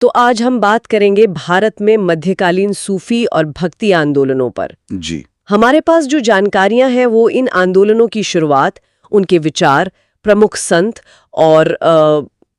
तो आज हम बात करेंगे भारत में मध्यकालीन सूफी और भक्ति आंदोलनों पर। जी। हमारे पास जो जानकारियां हैं वो इन आंदोलनों की शुरुआत, उनके विचार, प्रमुख संत और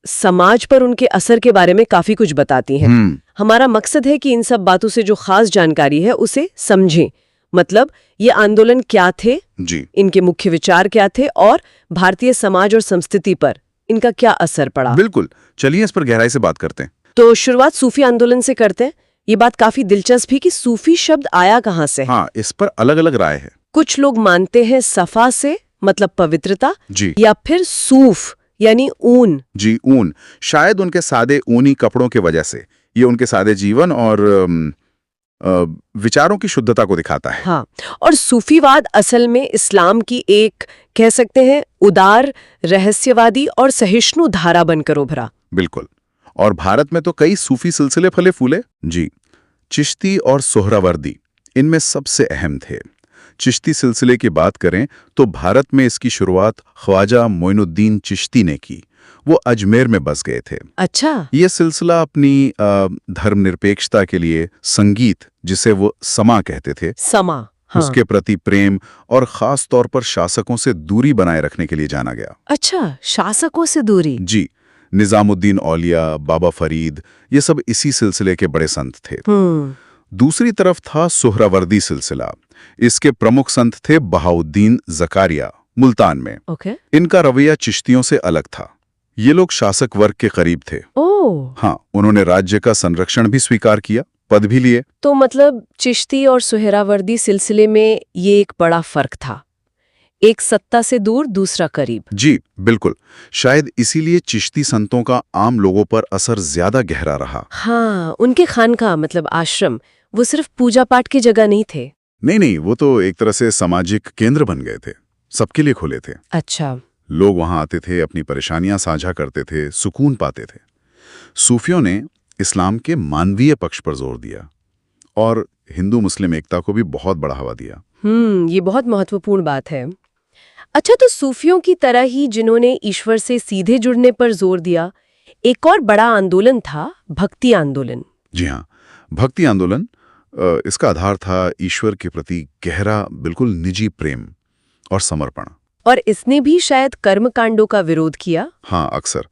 समाज पर उनके असर के बारे में काफी कुछ बताती हैं। हमारा मकसद है कि इन सब बातों से जो खास जानकारी है उसे समझें। मतलब ये आंदोलन क्या थे, जी। इनके मुख्य विचार क्या थे और भारतीय समाज और संस्कृति पर इनका क्या असर पड़ा। बिल्कुल, चलिए इस पर गहराई से बात करते हैं। तो शुरुआत सूफी आंदोलन से करते हैं। ये बात काफी दिलचस्प है कि सूफी शब्द आया कहाँ से। हाँ, इस पर अलग अलग राय है। कुछ लोग मानते हैं सफा से, मतलब पवित्रता, जी। या फिर सूफ यानी ऊन। जी, ऊन। शायद उनके सादे ऊनी कपड़ों के वजह से। ये उनके सादे जीवन और विचारों की शुद्धता को दिखाता है। हाँ, और सूफीवाद असल में इस्लाम की एक, कह सकते हैं, उदार, रहस्यवादी और सहिष्णु धारा बनकर उभरा। बिल्कुल। और भारत में तो कई सूफी सिलसिले फले फूले। जी। चिश्ती और सोहरावर्दी इनमें सबसे अहम थे। चिश्ती सिलसिले की बात करें तो भारत में इसकी शुरुआत ख्वाजा मोइनुद्दीन चिश्ती ने की। वो अजमेर में बस गए थे। अच्छा। ये सिलसिला अपनी धर्मनिरपेक्षता के लिए संगीत, जिसे वो समा कहते थे, समा, हाँ। उसके प्रति प्रेम और खास तौर पर शासकों से दूरी बनाए रखने के लिए जाना गया। अच्छा, शासकों से दूरी। जी। निजामुद्दीन औलिया, बाबा फरीद, ये सब इसी सिलसिले के बड़े संत थे। दूसरी तरफ था सोहरावर्दी सिलसिला। इसके प्रमुख संत थे बहाउद्दीन जकारिया, मुल्तान में। इनका रवैया चिश्तियों से अलग था। ये लोग शासक वर्ग के करीब थे। हाँ, उन्होंने राज्य का संरक्षण भी स्वीकार किया, पद भी लिए। तो मतलब चिश्ती और सोहरावर्दी सिलसिले में ये एक बड़ा फर्क था, एक सत्ता से दूर, दूसरा करीब। जी बिल्कुल। शायद इसीलिए चिश्ती संतों का आम लोगों पर असर ज्यादा गहरा रहा। हाँ, उनके खानका मतलब आश्रम, वो सिर्फ पूजा पाठ की जगह नहीं थे। नहीं, वो तो एक तरह से सामाजिक केंद्र बन गए थे, सबके लिए खुले थे। अच्छा। लोग वहां आते थे, अपनी परेशानियां साझा करते थे, सुकून पाते थे। सूफियों ने इस्लाम के मानवीय पक्ष पर जोर दिया और हिंदू मुस्लिम एकता को भी बहुत बढ़ावा दिया। ये बहुत महत्वपूर्ण बात है। अच्छा, तो सूफियों की तरह ही जिन्होंने ईश्वर से सीधे जुड़ने पर जोर दिया, एक और बड़ा आंदोलन था भक्ति आंदोलन। जी हाँ, भक्ति आंदोलन, इसका आधार था ईश्वर के प्रति गहरा, बिल्कुल निजी प्रेम और समर्पण। और इसने भी शायद कर्मकांडों का विरोध किया। हाँ, अक्सर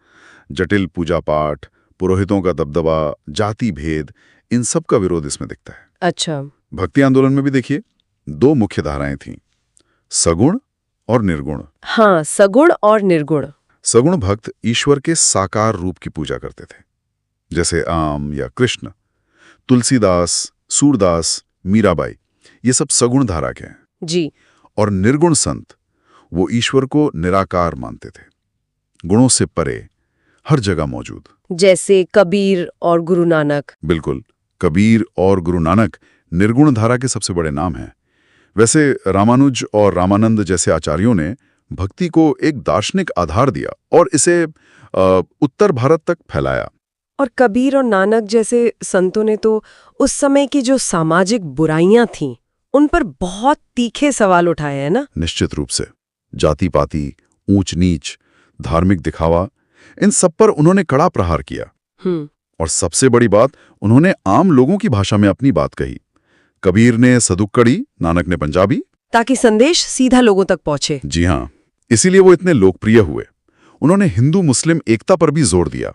जटिल पूजा पाठ, पुरोहितों का दबदबा, जाति भेद, इन सब का विरोध इसमें दिखता है। अच्छा। भक्ति आंदोलन में भी देखिए, दो मुख्य धाराएं थीं, सगुण और निर्गुण। हाँ, सगुण और निर्गुण। सगुण भक्त ईश्वर के साकार रूप की पूजा करते थे, जैसे आम या कृष्ण। तुलसीदास, सूरदास, मीराबाई, ये सब सगुण धारा के हैं। जी। और निर्गुण संत, वो ईश्वर को निराकार मानते थे, गुणों से परे, हर जगह मौजूद। जैसे कबीर और गुरु नानक। बिल्कुल, कबीर और गुरु नानक निर्गुण धारा के सबसे बड़े नाम हैं। वैसे रामानुज और रामानंद जैसे आचार्यों ने भक्ति को एक दार्शनिक आधार दिया और इसे उत्तर भारत तक फैलाया। और कबीर और नानक जैसे संतों ने तो उस समय की जो सामाजिक बुराइयां थीं, उन पर बहुत तीखे सवाल उठाए हैं ना। निश्चित रूप से। जाति पाति, ऊंच नीच, धार्मिक दिखावा, इन सब पर उन्होंने कड़ा प्रहार किया। और सबसे बड़ी बात, उन्होंने आम लोगों की भाषा में अपनी बात कही। कबीर ने सदुक्कड़ी, नानक ने पंजाबी, ताकि संदेश सीधा लोगों तक पहुंचे। जी हाँ, इसीलिए वो इतने लोकप्रिय हुए। उन्होंने हिंदू मुस्लिम एकता पर भी जोर दिया।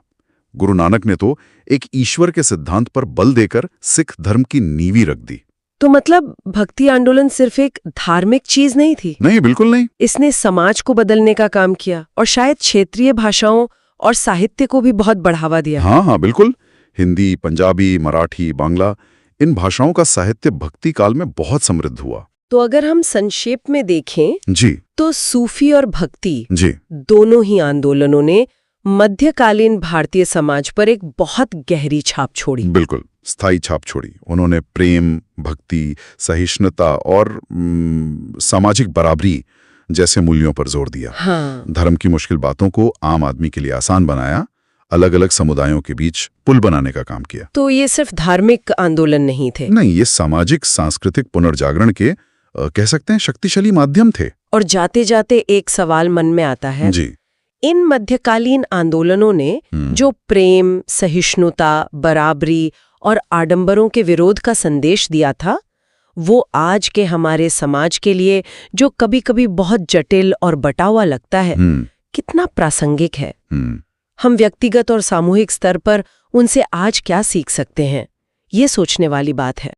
गुरु नानक ने तो एक ईश्वर के सिद्धांत पर बल देकर सिख धर्म की नींव रख दी। तो मतलब भक्ति आंदोलन सिर्फ एक धार्मिक चीज नहीं थी। नहीं, बिल्कुल नहीं। इसने समाज को बदलने का काम किया और शायद क्षेत्रीय भाषाओं और साहित्य को भी बहुत बढ़ावा दिया। हाँ, बिल्कुल। हिंदी, पंजाबी, मराठी, बांग्ला, इन भाषाओं का साहित्य भक्ति काल में बहुत समृद्ध हुआ। तो अगर हम संक्षेप में देखें जी, तो सूफी और भक्ति, जी, दोनों ही आंदोलनों ने मध्यकालीन भारतीय समाज पर एक बहुत गहरी छाप छोड़ी। बिल्कुल, स्थायी छाप छोड़ी। उन्होंने प्रेम, भक्ति, सहिष्णुता और सामाजिक बराबरी जैसे मूल्यों पर जोर दिया। हाँ। धर्म की मुश्किल बातों को आम आदमी के लिए आसान बनाया, अलग अलग समुदायों के बीच पुल बनाने का काम किया। तो ये सिर्फ धार्मिक आंदोलन नहीं थे। नहीं, ये सामाजिक सांस्कृतिक पुनर्जागरण के कह सकते हैं शक्तिशाली माध्यम थे। और जाते जाते एक सवाल मन में आता है जी, इन मध्यकालीन आंदोलनों ने जो प्रेम, सहिष्णुता, बराबरी और आडंबरों के विरोध का संदेश दिया था, वो आज के हमारे समाज के लिए, जो कभी-कभी बहुत जटिल और बटा हुआ लगता है, कितना प्रासंगिक है। हम व्यक्तिगत और सामूहिक स्तर पर उनसे आज क्या सीख सकते हैं, ये सोचने वाली बात है।